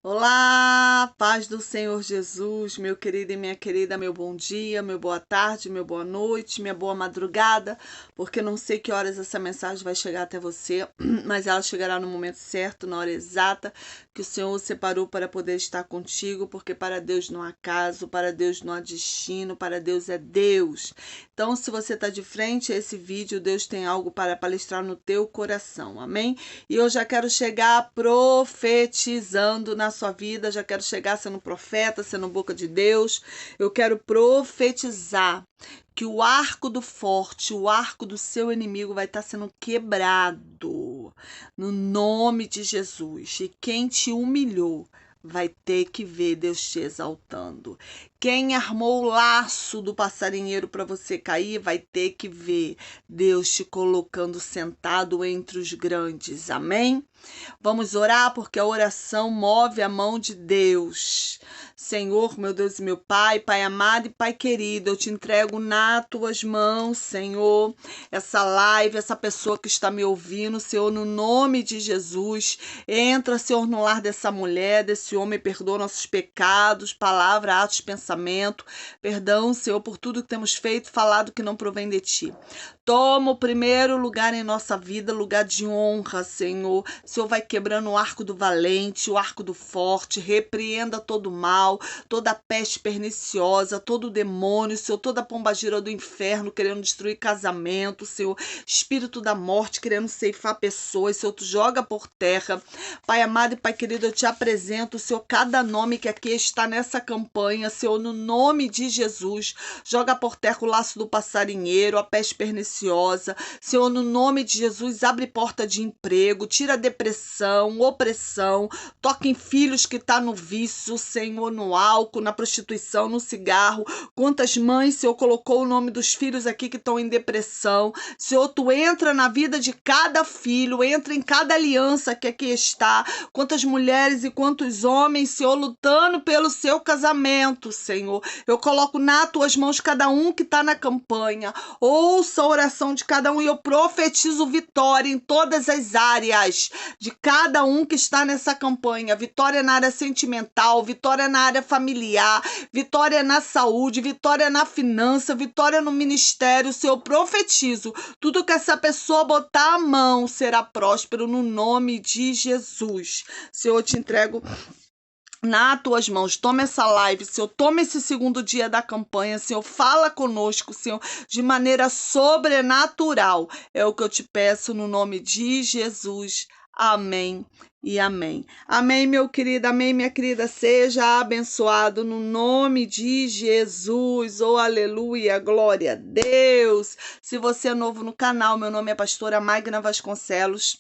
Olá, paz do Senhor Jesus, meu querido e minha querida, meu bom dia, meu boa tarde, meu boa noite, minha boa madrugada, porque não sei que horas essa mensagem vai chegar até você, mas ela chegará no momento certo, na hora exata que o Senhor separou para poder estar contigo, porque para Deus não há caso, para Deus não há destino, para Deus é Deus. Então, se você está de frente a esse vídeo, Deus tem algo para palestrar no teu coração, amém? E eu já quero chegar profetizando na sua vida, já quero chegar sendo profeta, sendo boca de Deus. Eu quero profetizar que o arco do forte, o arco do seu inimigo vai estar sendo quebrado no nome de Jesus. E quem te humilhou vai ter que ver Deus te exaltando. Quem armou o laço do passarinheiro para você cair vai ter que ver Deus te colocando sentado entre os grandes. Amém? Vamos orar porque a oração move a mão de Deus. Senhor, meu Deus e meu Pai, Pai amado e Pai querido, eu te entrego nas tuas mãos, Senhor, essa live, essa pessoa que está me ouvindo, Senhor, no nome de Jesus. Entra, Senhor, no lar dessa mulher, desse homem, perdoa nossos pecados, palavra, atos, pensamento. Perdão, Senhor, por tudo que temos feito, falado que não provém de ti. Toma o primeiro lugar em nossa vida, lugar de honra, Senhor. O Senhor vai quebrando o arco do valente, o arco do forte, repreenda todo mal, toda peste perniciosa, todo demônio, Senhor, toda pombagira do inferno querendo destruir casamento, Senhor, espírito da morte querendo ceifar pessoas, Senhor, tu joga por terra. Pai amado e Pai querido, eu te apresento, Senhor, cada nome que aqui está nessa campanha, Senhor, no nome de Jesus, joga por terra o laço do passarinheiro, a peste perniciosa, Senhor, no nome de Jesus, abre porta de emprego, tira a depressão, opressão, toca em filhos que tá no vício, Senhor, no álcool, na prostituição, no cigarro. Quantas mães, Senhor, colocou o nome dos filhos aqui que estão em depressão. Senhor, tu entra na vida de cada filho, entra em cada aliança que aqui está. Quantas mulheres e quantos homens, Senhor, lutando pelo seu casamento, Senhor. Eu coloco nas tuas mãos cada um que está na campanha. Ouça a oração de cada um e eu profetizo vitória em todas as áreas de cada um que está nessa campanha. Vitória na área sentimental, vitória na área familiar, vitória na saúde, vitória na finança, vitória no ministério. Se eu profetizo, tudo que essa pessoa botar a mão será próspero no nome de Jesus. Senhor, eu te entrego nas tuas mãos, toma essa live, Senhor, toma esse segundo dia da campanha, Senhor, fala conosco, Senhor, de maneira sobrenatural, é o que eu te peço no nome de Jesus, amém e amém. Amém, meu querido, amém, minha querida, seja abençoado no nome de Jesus, oh aleluia, glória a Deus. Se você é novo no canal, meu nome é pastora Magna Vasconcelos,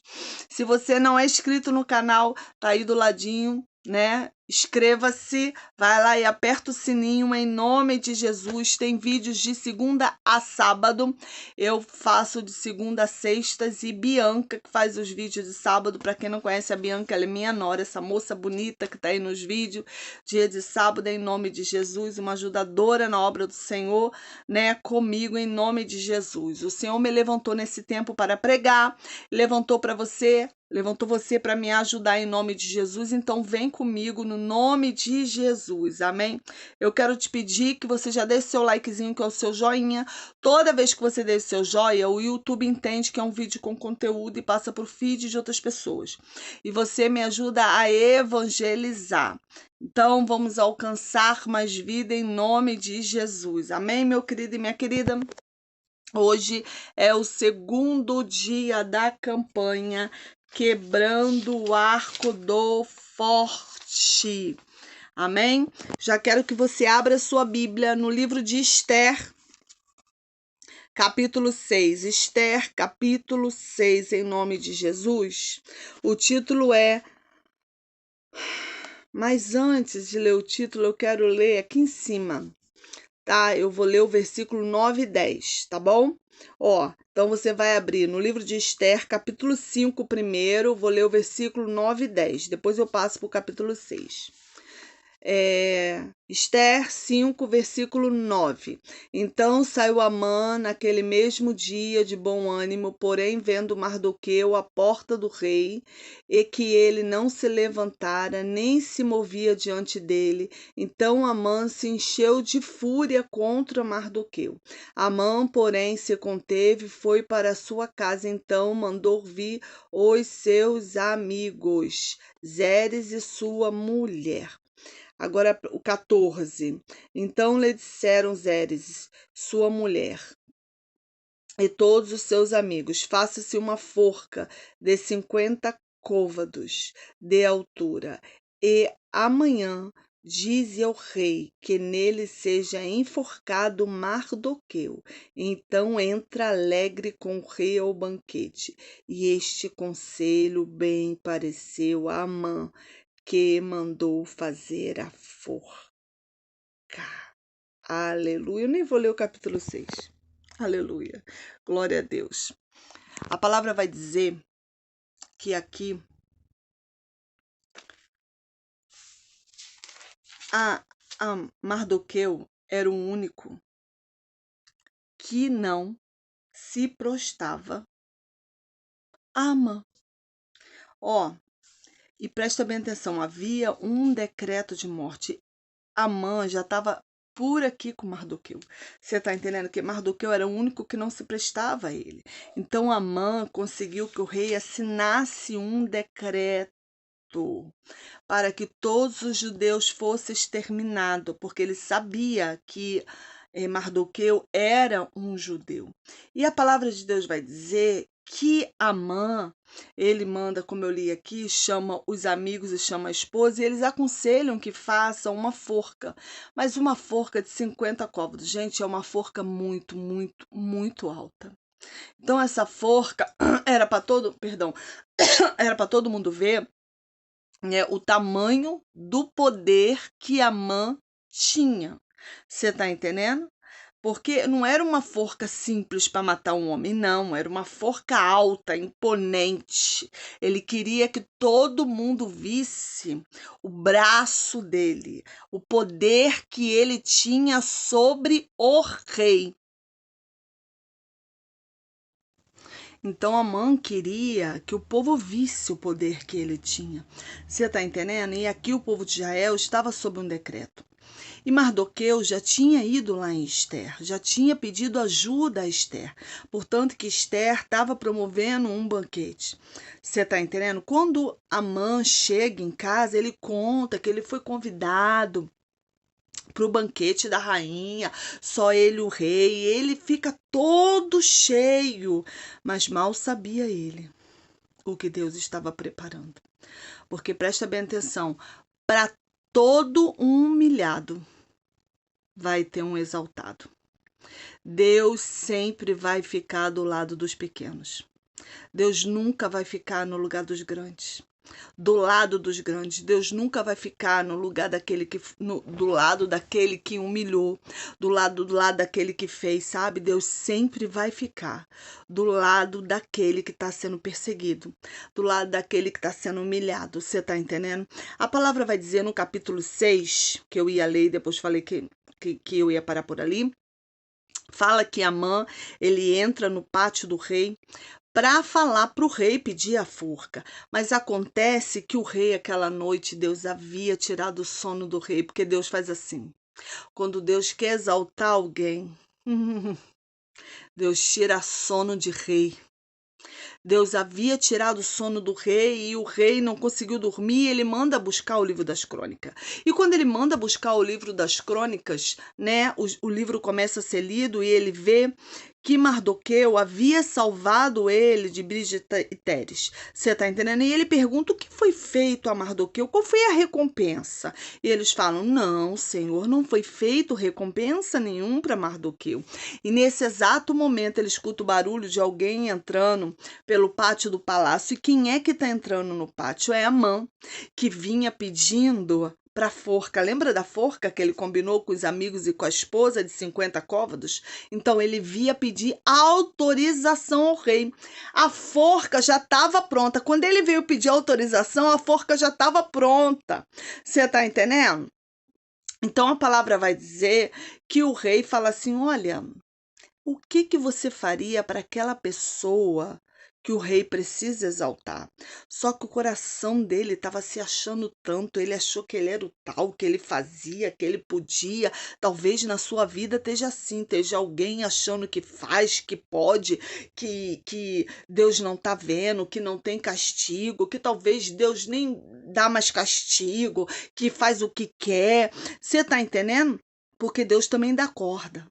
se você não é inscrito no canal, tá aí do ladinho, né? Inscreva-se, vai lá e aperta o sininho em nome de Jesus. Tem vídeos de segunda a sábado. Eu faço de segunda a sextas e Bianca que faz os vídeos de sábado. Para quem não conhece a Bianca, ela é minha nora, essa moça bonita que tá aí nos vídeos. Dia de sábado em nome de Jesus, uma ajudadora na obra do Senhor, né? Comigo em nome de Jesus. O Senhor me levantou nesse tempo para pregar, levantou para você. Levantou você para me ajudar em nome de Jesus, então vem comigo no nome de Jesus, amém? Eu quero te pedir que você já deixe seu likezinho, que é o seu joinha. Toda vez que você deixa seu joia, o YouTube entende que é um vídeo com conteúdo e passa para o feed de outras pessoas. E você me ajuda a evangelizar. Então, vamos alcançar mais vida em nome de Jesus, amém, meu querido e minha querida? Hoje é o segundo dia da campanha Quebrando o Arco do Forte. Amém? Já quero que você abra sua Bíblia no livro de Esther, capítulo 6. Esther, capítulo 6, em nome de Jesus. O título é... Mas antes de ler o título, eu quero ler aqui em cima, tá? Eu vou ler o versículo 9 e 10, tá bom? Ó, então você vai abrir no livro de Esther, capítulo 5 primeiro, vou ler o versículo 9 e 10, depois eu passo para o capítulo 6. Esther 5, versículo 9. Então saiu Amã naquele mesmo dia de bom ânimo, porém vendo Mardoqueu à porta do rei, e que ele não se levantara, nem se movia diante dele, então Amã se encheu de fúria contra Mardoqueu. Amã, porém, se conteve, foi para sua casa, então mandou vir os seus amigos, Zeres e sua mulher. Agora o 14. Então lhe disseram Zeres, sua mulher, e todos os seus amigos: faça-se uma forca de 50 côvados de altura, e amanhã dize ao rei que nele seja enforcado Mardoqueu. Então entra alegre com o rei ao banquete. E este conselho bem pareceu a Amã, que mandou fazer a forca. Aleluia. Eu nem vou ler o capítulo 6. Aleluia. Glória a Deus. A palavra vai dizer que aqui a Mardoqueu era o único que não se prostrava a Amã. E presta bem atenção, havia um decreto de morte. Amã já estava por aqui com Mardoqueu. Você está entendendo que Mardoqueu era o único que não se prestava a ele. Então Amã conseguiu que o rei assinasse um decreto para que todos os judeus fossem exterminados, porque ele sabia que Mardoqueu era um judeu. E a palavra de Deus vai dizer que Amã, ele manda, como eu li aqui, chama os amigos e chama a esposa, e eles aconselham que façam uma forca, mas uma forca de 50 côvados. Gente, é uma forca muito, muito, muito alta. Então essa forca era para era para todo mundo ver, né, o tamanho do poder que Amã tinha. Você tá entendendo? Porque não era uma forca simples para matar um homem, não, era uma forca alta, imponente. Ele queria que todo mundo visse o braço dele, o poder que ele tinha sobre o rei. Então Amã queria que o povo visse o poder que ele tinha. Você está entendendo? E aqui o povo de Israel estava sob um decreto. E Mardoqueu já tinha ido lá em Esther, já tinha pedido ajuda a Esther. Portanto, que Esther estava promovendo um banquete. Você está entendendo? Quando Amã chega em casa, ele conta que ele foi convidado para o banquete da rainha, só ele, o rei, e ele fica todo cheio, mas mal sabia ele o que Deus estava preparando. Porque presta bem atenção, para todo um humilhado vai ter um exaltado. Deus sempre vai ficar do lado dos pequenos. Deus nunca vai ficar no lugar dos grandes. Do lado dos grandes. Deus nunca vai ficar no lugar daquele que do lado daquele que humilhou, do lado daquele que fez, sabe? Deus sempre vai ficar do lado daquele que está sendo perseguido, do lado daquele que está sendo humilhado. Você está entendendo? A palavra vai dizer no capítulo 6, que eu ia ler e depois falei que eu ia parar por ali. Fala que Amã, ele entra no pátio do rei para falar para o rei pedir a forca. Mas acontece que o rei, aquela noite, Deus havia tirado o sono do rei, porque Deus faz assim. Quando Deus quer exaltar alguém, Deus tira sono de rei. Deus havia tirado o sono do rei e o rei não conseguiu dormir, ele manda buscar o livro das crônicas. E quando ele manda buscar o livro das crônicas, né, o livro começa a ser lido e ele vê que Mardoqueu havia salvado ele de Brígida e Teres. Você tá entendendo? E ele pergunta o que foi feito a Mardoqueu, qual foi a recompensa? E eles falam, não, Senhor, não foi feito recompensa nenhuma para Mardoqueu. E nesse exato momento ele escuta o barulho de alguém entrando pelo pátio do palácio. E quem é que está entrando no pátio? É Amã, que vinha pedindo para a forca. Lembra da forca que ele combinou com os amigos e com a esposa de 50 côvados? Então ele via pedir autorização ao rei. A forca já estava pronta. Quando ele veio pedir autorização, a forca já estava pronta. Você está entendendo? Então a palavra vai dizer que o rei fala assim: olha, o que que você faria para aquela pessoa que o rei precisa exaltar? Só que o coração dele estava se achando tanto, ele achou que ele era o tal, que ele fazia, que ele podia. Talvez na sua vida esteja assim, esteja alguém achando que faz, que pode, que Deus não está vendo, que não tem castigo, que talvez Deus nem dá mais castigo, que faz o que quer. Você está entendendo? Porque Deus também dá corda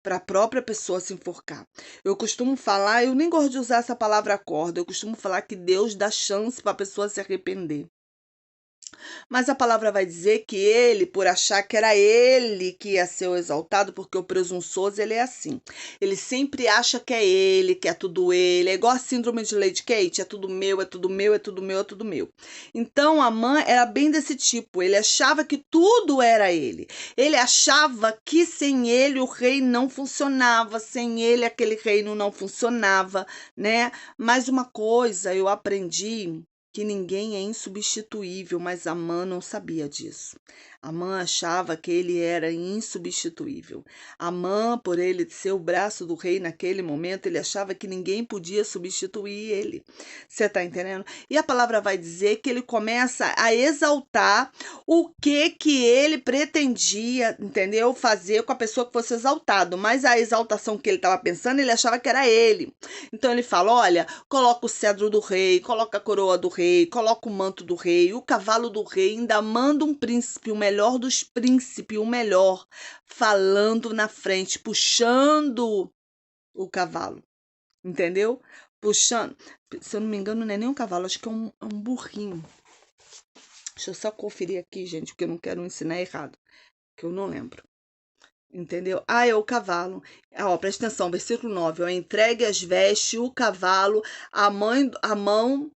para a própria pessoa se enforcar. Eu costumo falar, eu nem gosto de usar essa palavra corda, eu costumo falar que Deus dá chance para a pessoa se arrepender. Mas a palavra vai dizer que ele, por achar que era ele que ia ser o exaltado, porque o presunçoso ele é assim. Ele sempre acha que é ele, que é tudo ele. É igual a síndrome de Lady Kate, é tudo meu, é tudo meu, é tudo meu, é tudo meu. Então Amã era bem desse tipo. Ele achava que tudo era ele. Ele achava que sem ele o reino não funcionava, sem ele aquele reino não funcionava, né? Mas uma coisa eu aprendi que ninguém é insubstituível, mas Amã não sabia disso. Amã achava que ele era insubstituível. Amã, por ele ser o braço do rei naquele momento, ele achava que ninguém podia substituir ele. Você está entendendo? E a palavra vai dizer que ele começa a exaltar o que ele pretendia, entendeu? Fazer com a pessoa que fosse exaltado. Mas a exaltação que ele estava pensando, ele achava que era ele. Então ele fala: olha, coloca o cedro do rei, coloca a coroa do rei, coloca o manto do rei, o cavalo do rei, ainda manda um príncipe, o melhor dos príncipes, o melhor, falando na frente, puxando o cavalo, entendeu? Puxando. Se eu não me engano, não é nem um cavalo, acho que é um burrinho. Deixa eu só conferir aqui, gente, porque eu não quero ensinar errado, que eu não lembro. Entendeu? Ah, é o cavalo. Ó, presta atenção, versículo 9. Ó, entregue as vestes, o cavalo, a mão,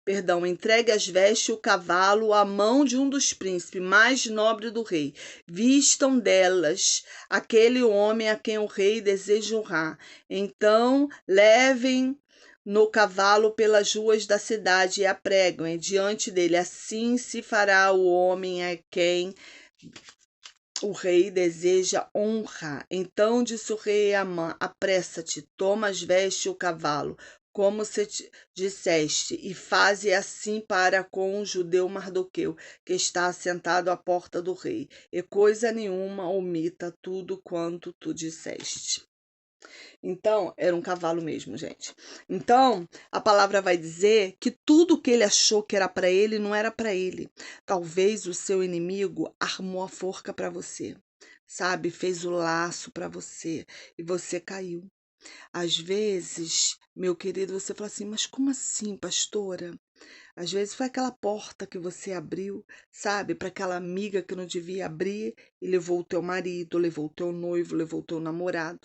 perdão, entregue as vestes, o cavalo, a mão de um dos príncipes mais nobres do rei. Vistam delas aquele homem a quem o rei deseja honrar. Então, levem no cavalo pelas ruas da cidade e apreguem diante dele. Assim se fará o homem a quem o rei deseja honra. Então disse o rei a Amã: apressa-te, toma as vestes e o cavalo, como se te disseste, e faze assim para com o judeu Mardoqueu, que está assentado à porta do rei. E coisa nenhuma omita tudo quanto tu disseste. Então, era um cavalo mesmo, gente. Então, a palavra vai dizer que tudo que ele achou que era para ele não era para ele. Talvez o seu inimigo armou a forca para você, sabe? Fez o laço para você e você caiu. Às vezes, meu querido, você fala assim: mas como assim, pastora? Às vezes foi aquela porta que você abriu, sabe, para aquela amiga que não devia abrir e levou o teu marido, levou o teu noivo, levou o teu namorado.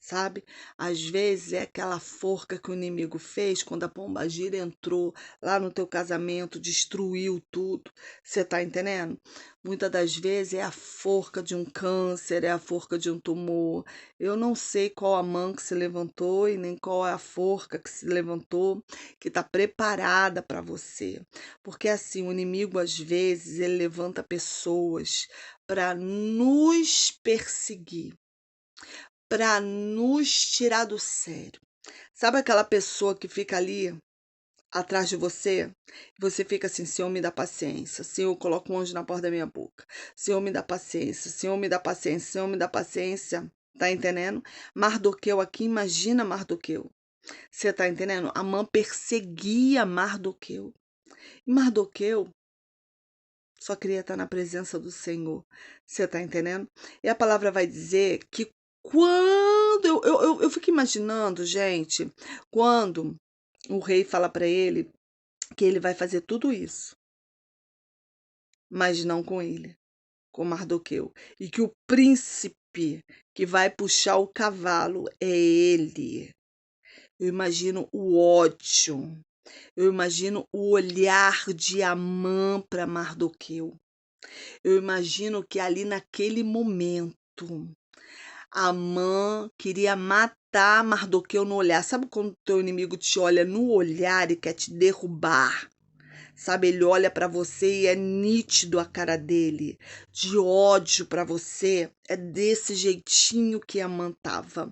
Sabe? Às vezes é aquela forca que o inimigo fez quando a pombagira entrou lá no teu casamento, destruiu tudo. Você tá entendendo? Muitas das vezes é a forca de um câncer, é a forca de um tumor. Eu não sei qual a mão que se levantou e nem qual é a forca que se levantou que está preparada para você. Porque assim, o inimigo às vezes ele levanta pessoas para nos perseguir, para nos tirar do sério. Sabe aquela pessoa que fica ali atrás de você? Você fica assim: Senhor, me dá paciência. Senhor, coloca um anjo na porta da minha boca. Senhor, me dá paciência. Senhor, me dá paciência. Senhor, me dá paciência. Tá entendendo? Mardoqueu aqui, imagina Mardoqueu. Você tá entendendo? Amã perseguia Mardoqueu. E Mardoqueu só queria estar na presença do Senhor. Você tá entendendo? E a palavra vai dizer que quando eu fico imaginando, gente, quando o rei fala para ele que ele vai fazer tudo isso, mas não com ele, com Mardoqueu, e que o príncipe que vai puxar o cavalo é ele. Eu imagino o ódio, eu imagino o olhar de Amã para Mardoqueu. Eu imagino que ali naquele momento Amã queria matar Mardoqueu no olhar. Sabe quando teu inimigo te olha no olhar e quer te derrubar? Sabe, ele olha para você e é nítido a cara dele, de ódio para você. É desse jeitinho que Amã tava.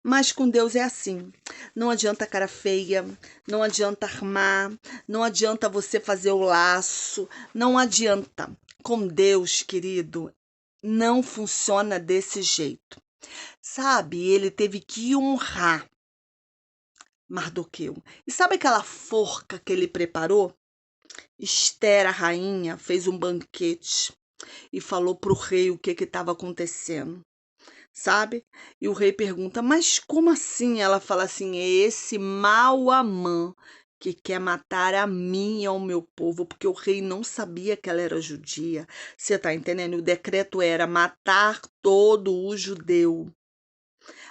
Mas com Deus é assim. Não adianta cara feia, não adianta armar, não adianta você fazer o laço, não adianta. Com Deus, querido, não funciona desse jeito. Sabe, ele teve que honrar Mardoqueu. E sabe aquela forca que ele preparou? Esther, a rainha, fez um banquete e falou para o rei o que estava acontecendo, sabe? E o rei pergunta, mas como assim? Ela fala assim, é esse mau Amã que quer matar a mim e ao meu povo, porque o rei não sabia que ela era judia. Você tá entendendo? O decreto era matar todo o judeu.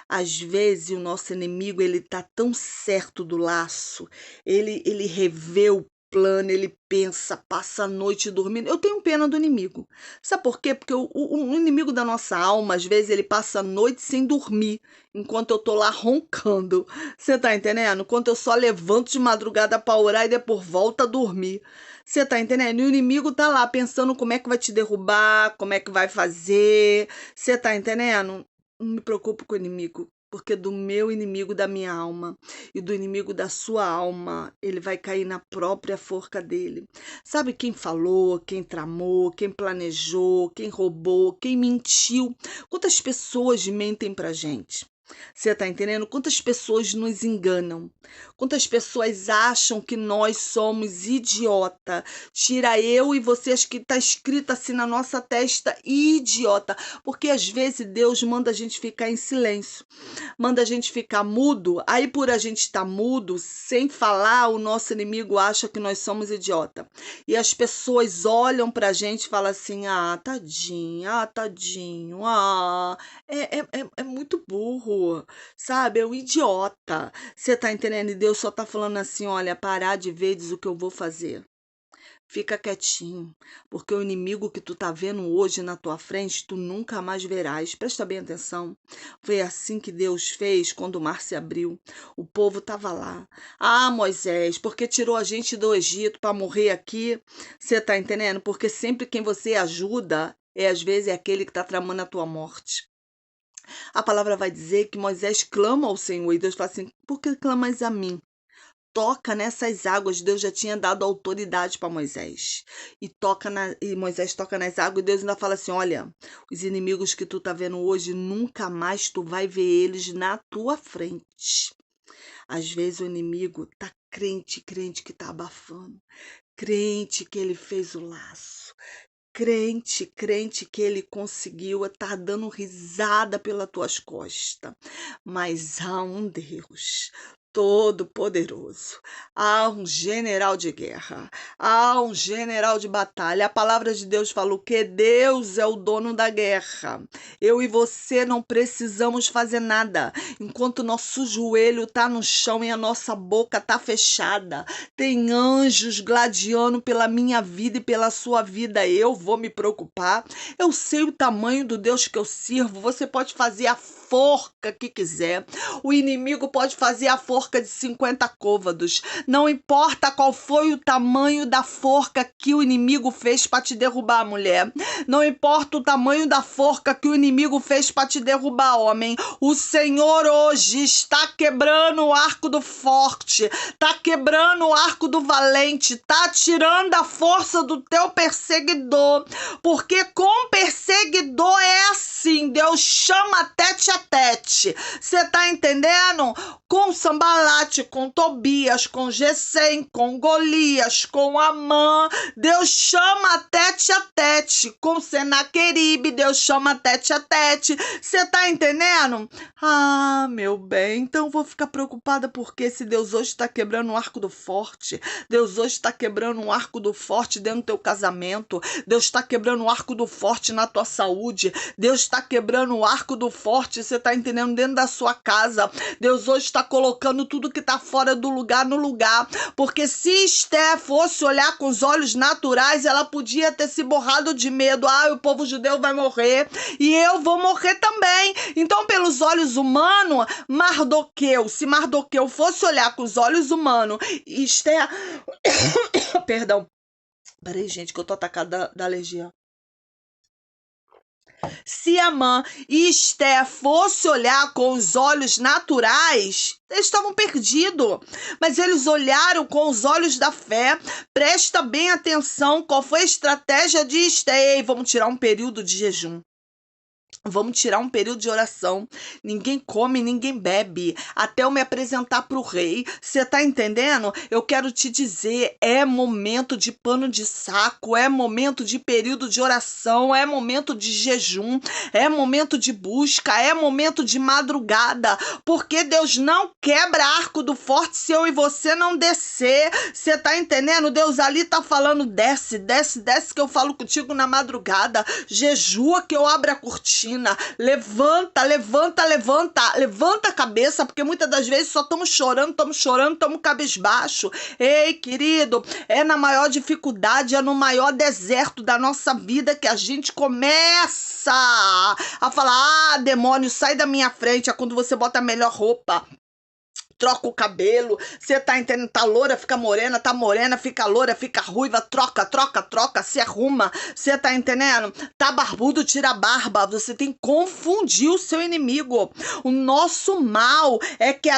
Às vezes o nosso inimigo ele tá tão certo do laço, ele revê o plano, ele pensa, passa a noite dormindo. Eu tenho pena do inimigo. Sabe por quê? Porque o inimigo da nossa alma, às vezes, ele passa a noite sem dormir, enquanto eu tô lá roncando. Você tá entendendo? Enquanto eu só levanto de madrugada para orar e depois volto a dormir. Você tá entendendo? E o inimigo tá lá pensando como é que vai te derrubar, como é que vai fazer. Você tá entendendo? Não me preocupo com o inimigo, porque do meu inimigo da minha alma e do inimigo da sua alma, ele vai cair na própria forca dele. Sabe quem falou, quem tramou, quem planejou, quem roubou, quem mentiu? Quantas pessoas mentem pra gente? Você tá entendendo? Quantas pessoas nos enganam? Quantas pessoas acham que nós somos idiota? Tira eu e você, acho que tá escrito assim na nossa testa, idiota. Porque às vezes Deus manda a gente ficar em silêncio, manda a gente ficar mudo. Aí por a gente estar mudo, sem falar, o nosso inimigo acha que nós somos idiota. E as pessoas olham pra gente e falam assim, ah, tadinha, ah, tadinho, ah, é muito burro, sabe? É um idiota. Você tá entendendo? E Deus só tá falando assim, olha, parar de ver, diz o que eu vou fazer. Fica quietinho, porque o inimigo que tu tá vendo hoje na tua frente, tu nunca mais verás. Presta bem atenção. Foi assim que Deus fez quando o mar se abriu. O povo tava lá. Ah, Moisés, porque tirou a gente do Egito para morrer aqui? Você tá entendendo? Porque sempre quem você ajuda às vezes é aquele que tá tramando a tua morte. A palavra vai dizer que Moisés clama ao Senhor e Deus fala assim: por que clamas a mim? Toca nessas águas. Deus já tinha dado autoridade para Moisés. E Moisés toca nas águas e Deus ainda fala assim: olha, os inimigos que tu tá vendo hoje, nunca mais tu vai ver eles na tua frente. Às vezes o inimigo tá crente que tá abafando, crente que ele fez o laço, crente que ele conseguiu, tá dando risada pelas tuas costas. Mas há um Deus todo-poderoso, há um general de guerra, há um general de batalha. A palavra de Deus falou que Deus é o dono da guerra. Eu e você não precisamos fazer nada. Enquanto nosso joelho tá no chão e a nossa boca tá fechada, tem anjos gladiando pela minha vida e pela sua vida. Eu vou me preocupar. Eu sei o tamanho do Deus que eu sirvo. Você pode fazer a forca que quiser. O inimigo pode fazer a forca de 50 côvados. Não importa qual foi o tamanho da forca que o inimigo fez para te derrubar, mulher. Não importa o tamanho da forca que o inimigo fez para te derrubar, homem. O Senhor hoje está quebrando o arco do forte, está quebrando o arco do valente, está tirando a força do teu perseguidor. Porque com perseguidor é assim, Deus chama tete a tete. Você tá entendendo? Com Sambalate, com Tobias, com Gesem, com Golias, com Amã, Deus chama tete a tete. Com Senaqueribe, Deus chama tete a tete. Você tá entendendo? Ah, meu bem, então eu vou ficar preocupada porque se Deus hoje está quebrando o arco do forte, Deus hoje está quebrando um arco do forte dentro do teu casamento, Deus está quebrando o arco do forte na tua saúde, Deus está quebrando o arco do forte, você está entendendo, dentro da sua casa. Deus hoje está colocando tudo que está fora do lugar no lugar, porque se Esther fosse olhar com os olhos naturais, ela podia ter se borrado de medo. Ah, o povo judeu vai morrer e eu vou morrer também. Então, pelos olhos humanos, Mardoqueu, se Mardoqueu fosse olhar com os olhos humanos, Esther, perdão, Peraí, gente, que eu tô atacada da alergia. Se Amã e Esté fosse olhar com os olhos naturais, eles estavam perdidos. Mas eles olharam com os olhos da fé. Presta bem atenção qual foi a estratégia de Esté. Ei, vamos tirar um período de jejum. Vamos tirar um período de oração. Ninguém come, ninguém bebe. Até eu me apresentar para o rei. Você tá entendendo? Eu quero te dizer, é momento de pano de saco, é momento de período de oração, é momento de jejum, é momento de busca, é momento de madrugada. Porque Deus não quebra arco do forte se eu e você não descer. Você tá entendendo? Deus ali tá falando, desce, desce, desce que eu falo contigo na madrugada. Jejua que eu abro a cortina. Levanta, levanta, levanta, levanta a cabeça, porque muitas das vezes só estamos chorando, estamos cabisbaixo. Ei, querido, é na maior dificuldade, é no maior deserto da nossa vida que a gente começa a falar, demônio, sai da minha frente, é quando você bota a melhor roupa. Troca o cabelo, você tá entendendo? Tá loura, fica morena, tá morena, fica loura, fica ruiva, troca, troca, troca, se arruma, você tá entendendo? Tá barbudo, tira a barba, você tem que confundir o seu inimigo. O nosso mal é que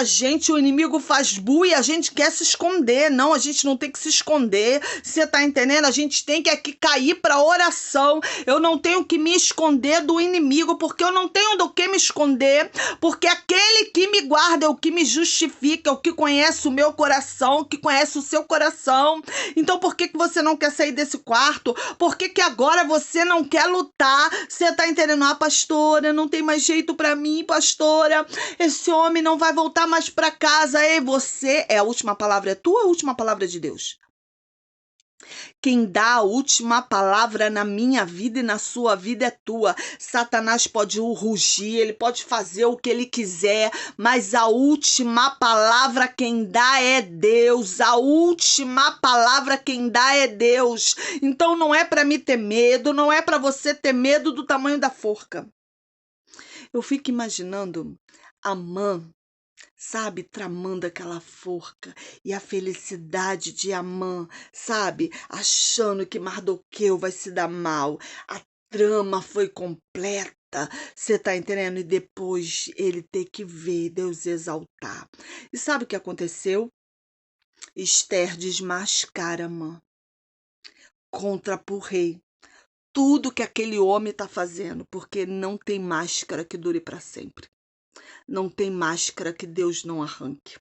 o inimigo faz bu e a gente quer se esconder. Não, a gente não tem que se esconder, você tá entendendo? A gente tem que aqui cair pra oração. Eu não tenho que me esconder do inimigo, porque eu não tenho do que me esconder, porque aquele que me guarda é o que me justifica, o que conhece o meu coração, o que conhece o seu coração. Então por que você não quer sair desse quarto? Por que agora você não quer lutar? Você tá entendendo? Ah, pastora, não tem mais jeito pra mim, pastora. Esse homem não vai voltar mais pra casa. Ei, você, a última palavra é tua ou a última palavra é de Deus? Quem dá a última palavra na minha vida e na sua vida é tua. Satanás pode rugir, ele pode fazer o que ele quiser, mas a última palavra quem dá é Deus. A última palavra quem dá é Deus. Então não é para me ter medo, não é para você ter medo do tamanho da forca. Eu fico imaginando Amã, sabe, tramando aquela forca e a felicidade de Amã, sabe, achando que Mardoqueu vai se dar mal. A trama foi completa. Você tá entendendo? E depois ele ter que ver Deus exaltar. E sabe o que aconteceu? Esther desmascara Amã, contra pro rei. Tudo que aquele homem tá fazendo, porque não tem máscara que dure para sempre. Não tem máscara que Deus não arranque.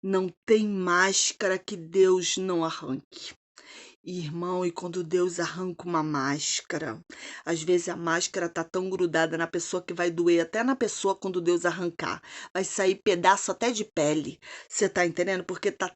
Não tem máscara que Deus não arranque. Irmão, e quando Deus arranca uma máscara, às vezes a máscara tá tão grudada na pessoa que vai doer até na pessoa quando Deus arrancar. Vai sair pedaço até de pele. Você tá entendendo? Porque tá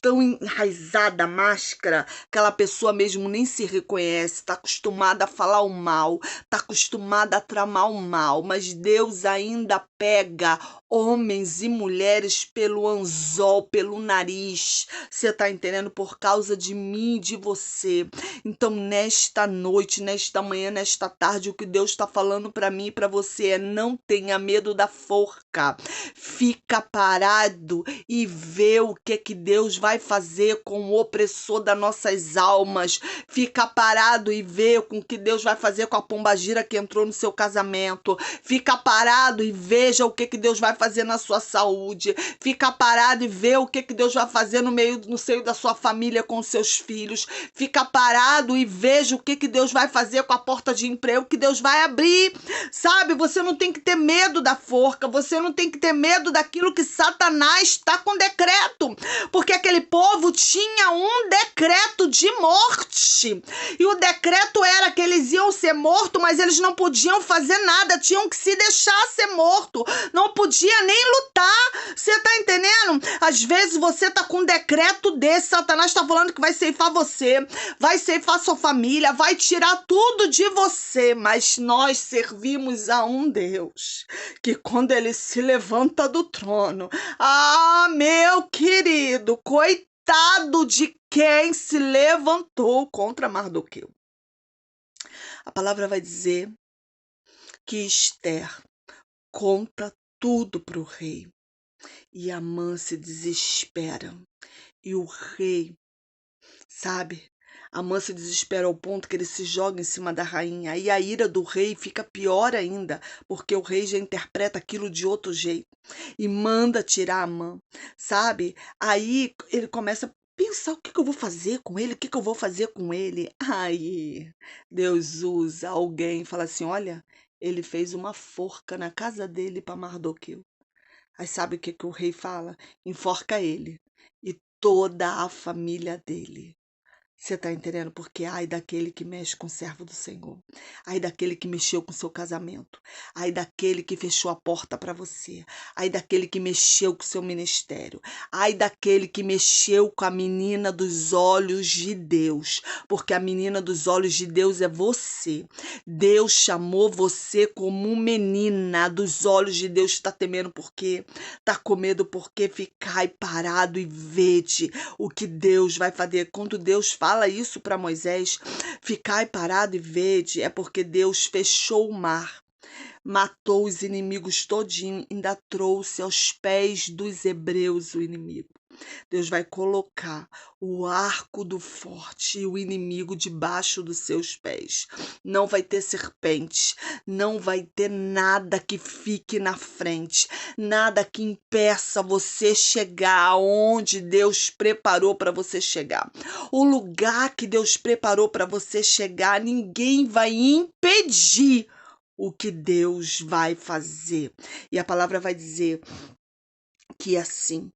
tão enraizada a máscara, aquela pessoa mesmo nem se reconhece, tá acostumada a falar o mal, tá acostumada a tramar o mal, mas Deus ainda pega homens e mulheres pelo anzol, pelo nariz, você tá entendendo? Por causa de mim e de você. Então, nesta noite, nesta manhã, nesta tarde, o que Deus está falando para mim e para você é: não tenha medo da forca, fica parado e vê o que Deus vai fazer com o opressor das nossas almas. Fica parado e vê com o que Deus vai fazer com a pombagira que entrou no seu casamento. Fica parado e veja o que Deus vai fazer na sua saúde. Fica parado e vê o que Deus vai fazer no seio da sua família com os seus filhos. Fica parado e veja o que Deus vai fazer com a porta de emprego que Deus vai abrir. Sabe, você não tem que ter medo da forca, você não tem que ter medo daquilo que Satanás está com decreto, porque aquele povo tinha um decreto de morte, e o decreto era que eles iam ser mortos, mas eles não podiam fazer nada, tinham que se deixar ser morto, não podia nem lutar. Você tá entendendo? Às vezes você tá com um decreto desse, Satanás tá falando que vai ceifar você, vai ceifar sua família, vai tirar tudo de você, mas nós servimos a um Deus que quando ele se levanta do trono, meu querido, coitado de quem se levantou contra Mardoqueu. A palavra vai dizer que Esther conta tudo para o rei e Amã se desespera e o rei, sabe, Amã se desespera ao ponto que ele se joga em cima da rainha. Aí a ira do rei fica pior ainda, porque o rei já interpreta aquilo de outro jeito e manda tirar Amã, sabe? Aí ele começa a pensar: o que que eu vou fazer com ele? O que que eu vou fazer com ele? Aí Deus usa alguém e fala assim: olha, ele fez uma forca na casa dele para Mardoqueu. Aí sabe o que que o rei fala? Enforca ele e toda a família dele. Você está entendendo? Porque ai daquele que mexe com o servo do Senhor. Ai daquele que mexeu com o seu casamento. Ai daquele que fechou a porta para você. Ai daquele que mexeu com o seu ministério. Ai daquele que mexeu com a menina dos olhos de Deus. Porque a menina dos olhos de Deus é você. Deus chamou você como menina dos olhos de Deus. Está temendo por quê? Está com medo porque? Ficai parado e vede o que Deus vai fazer. Quando Deus fala isso para Moisés, ficai parado e vede, é porque Deus fechou o mar, matou os inimigos todinho, ainda trouxe aos pés dos hebreus o inimigo. Deus vai colocar o arco do forte e o inimigo debaixo dos seus pés. Não vai ter serpente, não vai ter nada que fique na frente, nada que impeça você chegar aonde Deus preparou para você chegar. O lugar que Deus preparou para você chegar, ninguém vai impedir o que Deus vai fazer. E a palavra vai dizer que assim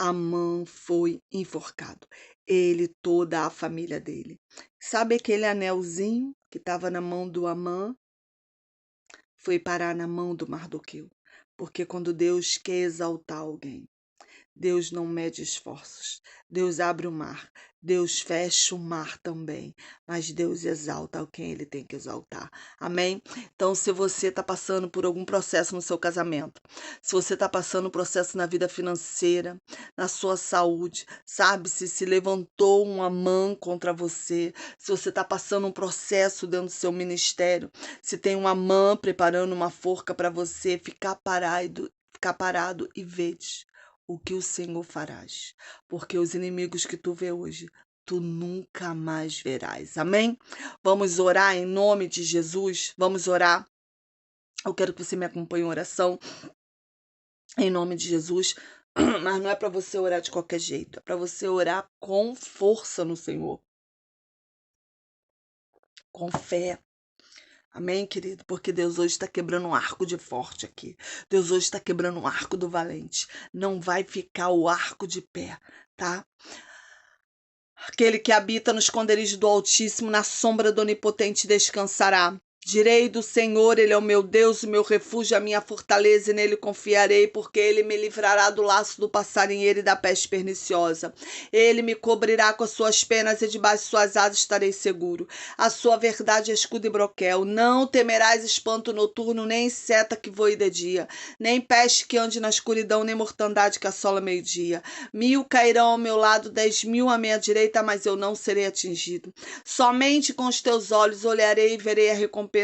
Amã foi enforcado. Ele e toda a família dele. Sabe aquele anelzinho que estava na mão do Amã? Foi parar na mão do Mardoqueu. Porque quando Deus quer exaltar alguém, Deus não mede esforços. Deus abre o mar. Deus fecha o mar também. Mas Deus exalta quem Ele tem que exaltar. Amém? Então, se você está passando por algum processo no seu casamento, se você está passando um processo na vida financeira, na sua saúde, sabe? Se levantou uma mão contra você, se você está passando um processo dentro do seu ministério, se tem uma mão preparando uma forca para você, ficar parado e vede o que o Senhor farás, porque os inimigos que tu vê hoje, tu nunca mais verás. Amém? Vamos orar em nome de Jesus? Vamos orar. Eu quero que você me acompanhe em oração em nome de Jesus, mas não é para você orar de qualquer jeito, é para você orar com força no Senhor, com fé. Amém, querido? Porque Deus hoje está quebrando um arco de forte aqui. Deus hoje está quebrando um arco do valente. Não vai ficar o arco de pé, tá? Aquele que habita no esconderijo do Altíssimo, na sombra do Onipotente descansará. Direi do Senhor, Ele é o meu Deus, o meu refúgio, a minha fortaleza, e nele confiarei, porque Ele me livrará do laço do passarinheiro e da peste perniciosa. Ele me cobrirá com as suas penas e debaixo de suas asas estarei seguro. A sua verdade é escudo e broquel. Não temerás espanto noturno, nem seta que voe de dia, nem peste que ande na escuridão, nem mortandade que assola meio-dia. 1000 cairão ao meu lado, 10.000 à minha direita, mas eu não serei atingido. Somente com os teus olhos olharei e verei a recompensa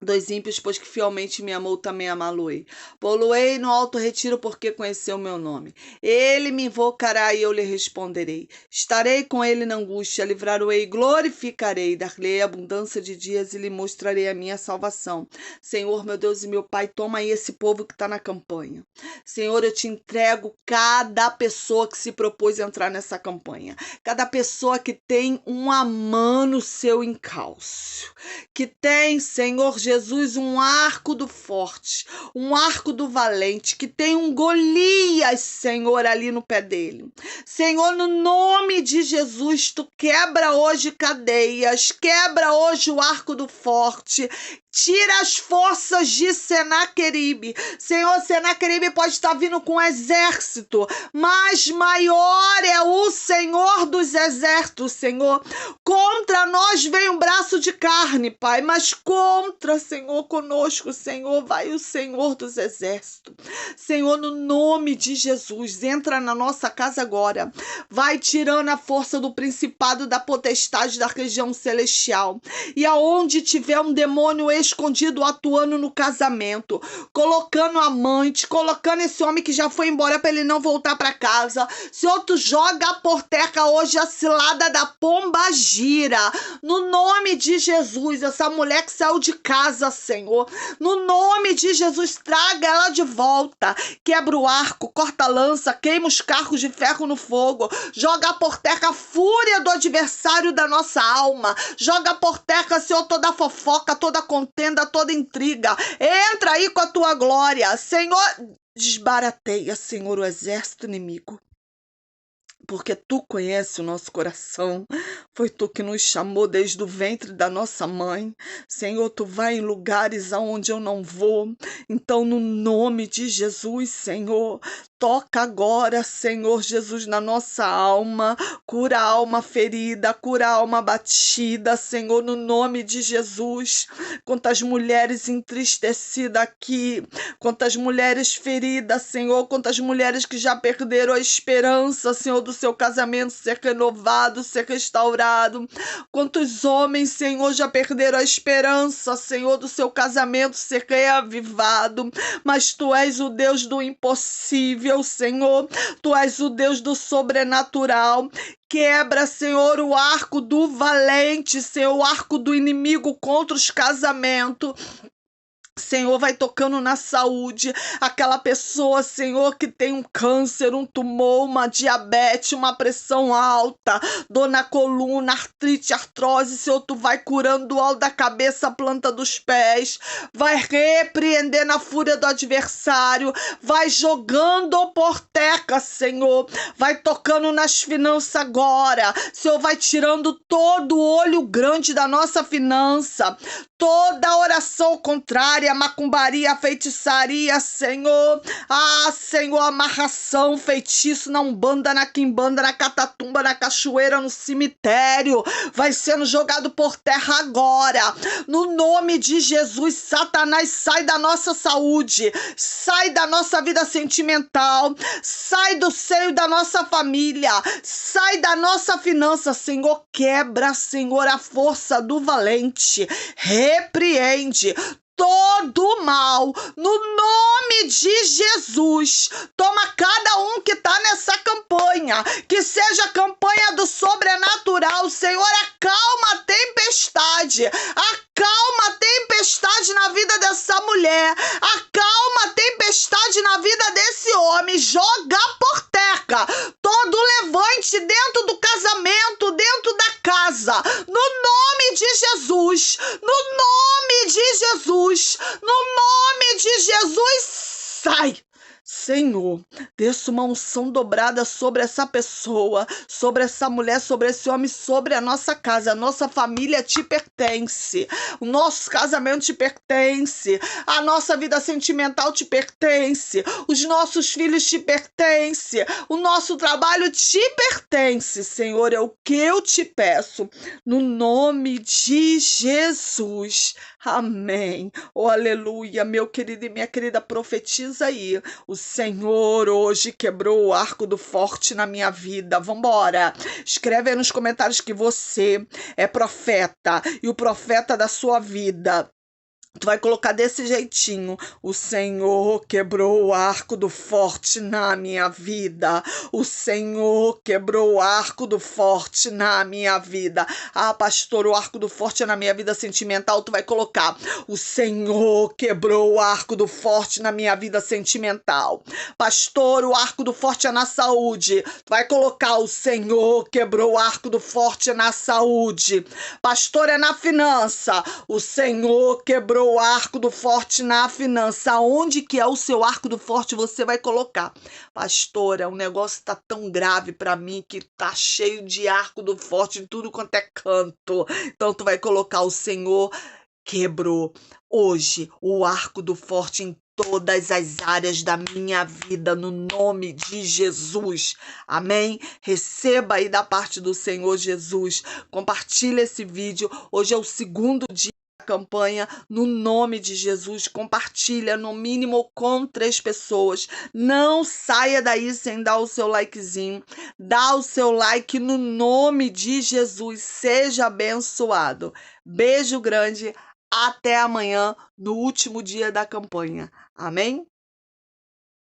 dos ímpios, pois que fielmente me amou, também amá-lo-ei. Pô-lo-ei no alto retiro, porque conheceu o meu nome. Ele me invocará e eu lhe responderei. Estarei com ele na angústia, livrar-o-ei, glorificarei, dar-lhe abundância de dias e lhe mostrarei a minha salvação. Senhor, meu Deus e meu Pai, toma aí esse povo que está na campanha. Senhor, eu te entrego cada pessoa que se propôs a entrar nessa campanha. Cada pessoa que tem um Amã no seu encalço. Que tem, Senhor Jesus, um arco do forte, um arco do valente, que tem um Golias, Senhor, ali no pé dele. Senhor, no nome de Jesus, tu quebra hoje cadeias, quebra hoje o arco do forte, tira as forças de Senaqueribe. Senhor, Senaqueribe pode estar vindo com um exército, mas maior é o Senhor dos exércitos, Senhor. Contra nós vem um braço de carne, Pai, mas contra, Senhor, conosco, Senhor, vai o Senhor dos exércitos. Senhor, no nome de Jesus, entra na nossa casa agora. Vai tirando a força do principado, da potestade, da região celestial. E aonde tiver um demônio escondido atuando no casamento, colocando amante, colocando esse homem que já foi embora para ele não voltar para casa. Senhor, tu joga por terra hoje a cilada da pomba gira, no nome de Jesus. Essa mulher que saiu de casa, Senhor, no nome de Jesus, traga ela de volta. Quebra o arco, corta a lança, queima os carros de ferro no fogo, joga por terra a fúria do adversário da nossa alma, joga por terra, Senhor, toda fofoca, toda contenda, toda intriga. Entra aí com a tua glória, Senhor, desbarateia, Senhor, o exército inimigo. Porque tu conheces o nosso coração, foi tu que nos chamou desde o ventre da nossa mãe. Senhor, tu vai em lugares aonde eu não vou. Então, no nome de Jesus, Senhor, toca agora, Senhor Jesus, na nossa alma, cura a alma ferida, cura a alma batida, Senhor, no nome de Jesus. Quantas mulheres entristecidas aqui, quantas mulheres feridas, Senhor, quantas mulheres que já perderam a esperança, Senhor, do seu casamento ser renovado, ser restaurado. Quantos homens, Senhor, já perderam a esperança, Senhor, do seu casamento ser reavivado. Mas tu és o Deus do impossível, Senhor. Tu és o Deus do sobrenatural. Quebra, Senhor, o arco do valente, Senhor, o arco do inimigo contra os casamentos. Senhor, vai tocando na saúde, aquela pessoa, Senhor, que tem um câncer, um tumor, uma diabetes, uma pressão alta, dor na coluna, artrite, artrose, Senhor, tu vai curando do alto da cabeça, a planta dos pés, vai repreendendo a fúria do adversário, vai jogando por terra, Senhor, vai tocando nas finanças agora, Senhor, vai tirando todo o olho grande da nossa finança, toda oração contrária, macumbaria, feitiçaria, Senhor. Ah, Senhor, amarração, feitiço na umbanda, na quimbanda, na catatumba, na cachoeira, no cemitério, vai sendo jogado por terra agora. No nome de Jesus, Satanás, sai da nossa saúde, sai da nossa vida sentimental, sai do seio da nossa família, sai da nossa finança, Senhor. Quebra, Senhor, a força do valente. Repreende todo o mal, no nome de Jesus. Toma cada um que está nessa campanha, que seja a campanha do sobrenatural, Senhor, acalma a tempestade, acalma a tempestade na vida dessa mulher, acalma a tempestade na vida desse homem, joga por terra todo levante dentro do casamento, dentro da casa, no nome de Jesus, no nome de Jesus, no nome de Jesus, sai! Senhor, desça uma unção dobrada sobre essa pessoa, sobre essa mulher, sobre esse homem, sobre a nossa casa. A nossa família te pertence, o nosso casamento te pertence, a nossa vida sentimental te pertence, os nossos filhos te pertencem, o nosso trabalho te pertence, Senhor, é o que eu te peço, no nome de Jesus. Amém. Oh, aleluia, meu querido e minha querida, profetiza aí. O Senhor hoje quebrou o arco do forte na minha vida. Vambora. Escreve aí nos comentários que você é profeta e o profeta da sua vida. Tu vai colocar desse jeitinho: o Senhor quebrou o arco do forte na minha vida. O Senhor quebrou o arco do forte na minha vida. Ah, pastor, o arco do forte é na minha vida sentimental. Tu vai colocar: o Senhor quebrou o arco do forte na minha vida sentimental. Pastor, o arco do forte é na saúde. Tu vai colocar: o Senhor quebrou o arco do forte na saúde. Pastor, é na finança. O Senhor quebrou o arco do forte na finança. Onde que é o seu arco do forte, você vai colocar: pastora, o negócio tá tão grave para mim que tá cheio de arco do forte em tudo quanto é canto. Então tu vai colocar: o Senhor quebrou hoje o arco do forte em todas as áreas da minha vida, no nome de Jesus. Amém? Receba aí da parte do Senhor Jesus. Compartilha esse vídeo. Hoje é o segundo dia campanha, no nome de Jesus. Compartilha no mínimo com 3 pessoas. Não saia daí sem dar o seu likezinho. Dá o seu like no nome de Jesus. Seja abençoado. Beijo grande. até amanhã, no último dia da campanha. Amém?